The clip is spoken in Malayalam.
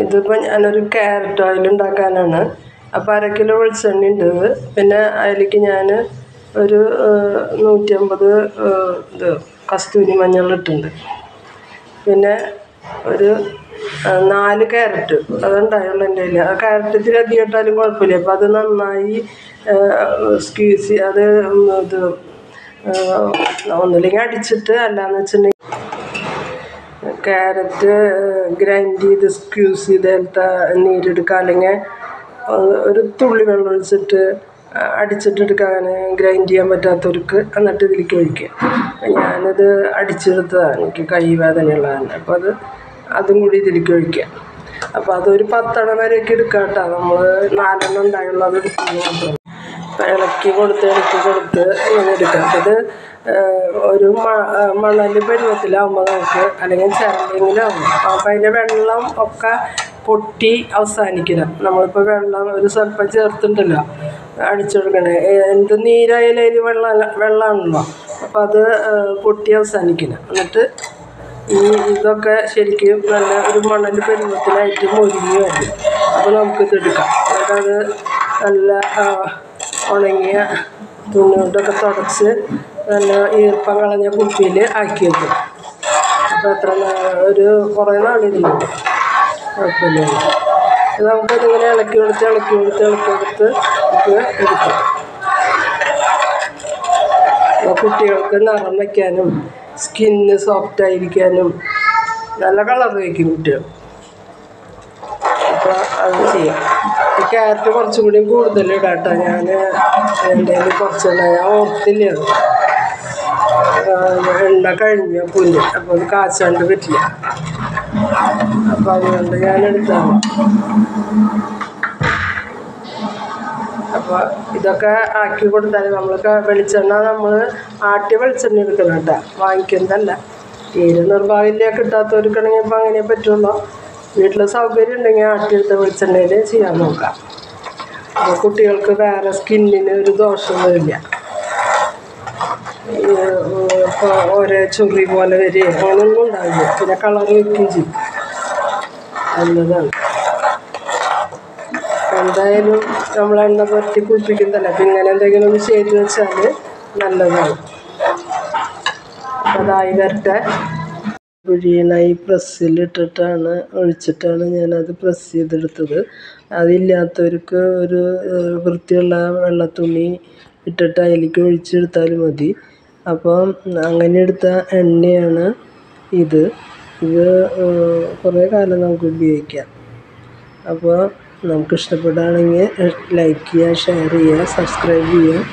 ഇതിപ്പോൾ ഞാനൊരു ക്യാരറ്റ് ഓയിൽ ഉണ്ടാക്കാനാണ്. അപ്പോൾ 1/2 കിലോ വെളിച്ചെണ്ണ ഉണ്ട്. പിന്നെ അതിലേക്ക് ഞാൻ ഒരു 150 ഇത് കസ്തൂരി മഞ്ഞളിട്ടുണ്ട്. പിന്നെ ഒരു 4 ക്യാരറ്റ് അതുണ്ടായുള്ളൂ എൻ്റെ കയ്യിൽ. ആ ക്യാരറ്റ് ഇത്തിരി അധികം ഇട്ടാലും കുഴപ്പമില്ല. അപ്പോൾ അത് നന്നായി സ്ക്വീസ് അത് ഇത് ഒന്നുമില്ലെങ്കിൽ അടിച്ചിട്ട്, അല്ലാന്ന് വെച്ചിട്ടുണ്ടെങ്കിൽ ക്യാരറ്റ് ഗ്രൈൻഡ് ചെയ്ത് സ്ക്യൂസ് ചെയ്തെടുത്ത നീരെടുക്കുക. അല്ലെങ്കിൽ ഒരു തുള്ളി വെള്ളം ഒഴിച്ചിട്ട് അടിച്ചിട്ടെടുക്കാൻ ഗ്രൈൻഡ് ചെയ്യാൻ പറ്റാത്തവർക്ക് എന്നിട്ട് ഇതിലേക്ക് ഒഴിക്കുക. ഞാനത് അടിച്ചെടുത്തതാണ്, എനിക്ക് കൈ വേദനയുള്ളതാണ്. അപ്പോൾ അതും കൂടി ഇതിലേക്ക് ഒഴിക്കുക. അപ്പോൾ അതൊരു 10 എണ്ണം വരെയൊക്കെ എടുക്കാം കേട്ടോ. നമ്മൾ 4 എണ്ണം ഉണ്ടായുള്ളൂ, അത് എടുക്കുന്നത് മാത്രം. അപ്പോൾ ഇളക്കി കൊടുത്ത് ഇങ്ങനെ എടുക്കാം. അപ്പോൾ ഇത് ഒരു മണൽ പരുവത്തിലാവുമ്പോൾ നമുക്ക്, അല്ലെങ്കിൽ ചിരണ്ടെങ്കിലാവും. അപ്പോൾ അതിൻ്റെ വെള്ളം ഒക്കെ പൊട്ടി അവസാനിക്കണം. നമ്മളിപ്പോൾ വെള്ളം ഒരു സ്വല്പം ചേർത്തിട്ടുണ്ടല്ലോ, അടിച്ചു കൊടുക്കണേ. എന്ത് നീരായാലും അതിൽ വെള്ളമാണല്ലോ. അപ്പോൾ അത് പൊട്ടി അവസാനിക്കണം. എന്നിട്ട് ഇതൊക്കെ ശരിക്കും നല്ല ഒരു മണൽ പരുവത്തിലായിട്ട് മൊരിഞ്ഞ് വരും. അപ്പോൾ നമുക്കിതെടുക്കാം. എന്നിട്ടത് നല്ല ഉണങ്ങിയ തുണി കൊണ്ടൊക്കെ തുടച്ച് നല്ല ഈർപ്പം കളഞ്ഞ കുപ്പിയിൽ ആക്കി വെക്കും. അപ്പോൾ ഒരു കുറേ നാളിരുന്നുണ്ട്, കുഴപ്പമില്ല. നമുക്കതിങ്ങനെ ഇളക്കി കൊടുത്ത് നമുക്ക് എടുക്കാം. കുട്ടികൾക്ക് നിറം വയ്ക്കാനും സ്കിന്ന് സോഫ്റ്റായിരിക്കാനും നല്ല കളർ വയ്ക്കും കുട്ടികൾ. അപ്പോൾ അത് ചെയ്യാം. ഈ ക്യാരറ്റ് കുറച്ചും കൂടി കൂടുതൽ ഇടാം കേട്ടോ. ഞാൻ എൻ്റെ കയ്യിൽ കുറച്ചുണ്ടായി, ഞാൻ ഓർത്തില്ല. എണ്ണ കഴിഞ്ഞ പുല്ല്, അപ്പോൾ അത് കാച്ചാണ്ട് പറ്റില്ല. അപ്പോൾ അതുകൊണ്ട് ഞാനെടുത്താണ്. അപ്പോൾ ഇതൊക്കെ ആക്കി കൊടുത്താൽ നമ്മൾക്ക് വെളിച്ചെണ്ണ നമ്മൾ ആട്ടിയ വെളിച്ചെണ്ണ എടുക്കണം കേട്ടോ, വാങ്ങിക്കുന്നതല്ല. തീരെ നിർഭാഗ്യമില്ല കിട്ടാത്തവർക്കാണെങ്കിൽ ഇപ്പോൾ അങ്ങനെ പറ്റുള്ളൂ. വീട്ടിൽ സൗകര്യം ഉണ്ടെങ്കിൽ ആട്ടിയെടുത്ത വെളിച്ചെണ്ണയിൽ ചെയ്യാൻ നോക്കാം. അപ്പോൾ കുട്ടികൾക്ക് വേറെ സ്കിന്നിന് ഒരു ദോഷം വരില്ല. ഇപ്പോൾ ഓരോ ചൊറി പോലെ വരിക അങ്ങനെയൊന്നും ഉണ്ടാവില്ല. പിന്നെ കളർ വയ്ക്കുകയും ചെയ്യും, നല്ലതാണ്. എന്തായാലും നമ്മൾ എണ്ണ പുരട്ടി കുളിപ്പിക്കുന്നതല്ല, അപ്പം ഇങ്ങനെ എന്തെങ്കിലും ഒന്ന് ചെയ്ത് വെച്ചാൽ നല്ലതാണ്. അപ്പോൾ അതായി വരട്ടെ. കുഴിയനായി പ്രസ്സിലിട്ടിട്ടാണ് ഒഴിച്ചിട്ടാണ് ഞാനത് പ്രസ് ചെയ്തെടുത്തത്. അതില്ലാത്തവർക്ക് ഒരു വൃത്തിയുള്ള വെള്ളത്തുണി ഇട്ടിട്ട് അതിലേക്ക് ഒഴിച്ചെടുത്താലും മതി. അപ്പം അങ്ങനെ എടുത്ത എണ്ണയാണ് ഇത്. കുറേ കാലം നമുക്ക് ഉപയോഗിക്കാം. അപ്പോൾ നമുക്ക് ഇഷ്ടപ്പെടുകയാണെങ്കിൽ ലൈക്ക് ചെയ്യുക, ഷെയർ ചെയ്യുക, സബ്സ്ക്രൈബ് ചെയ്യുക.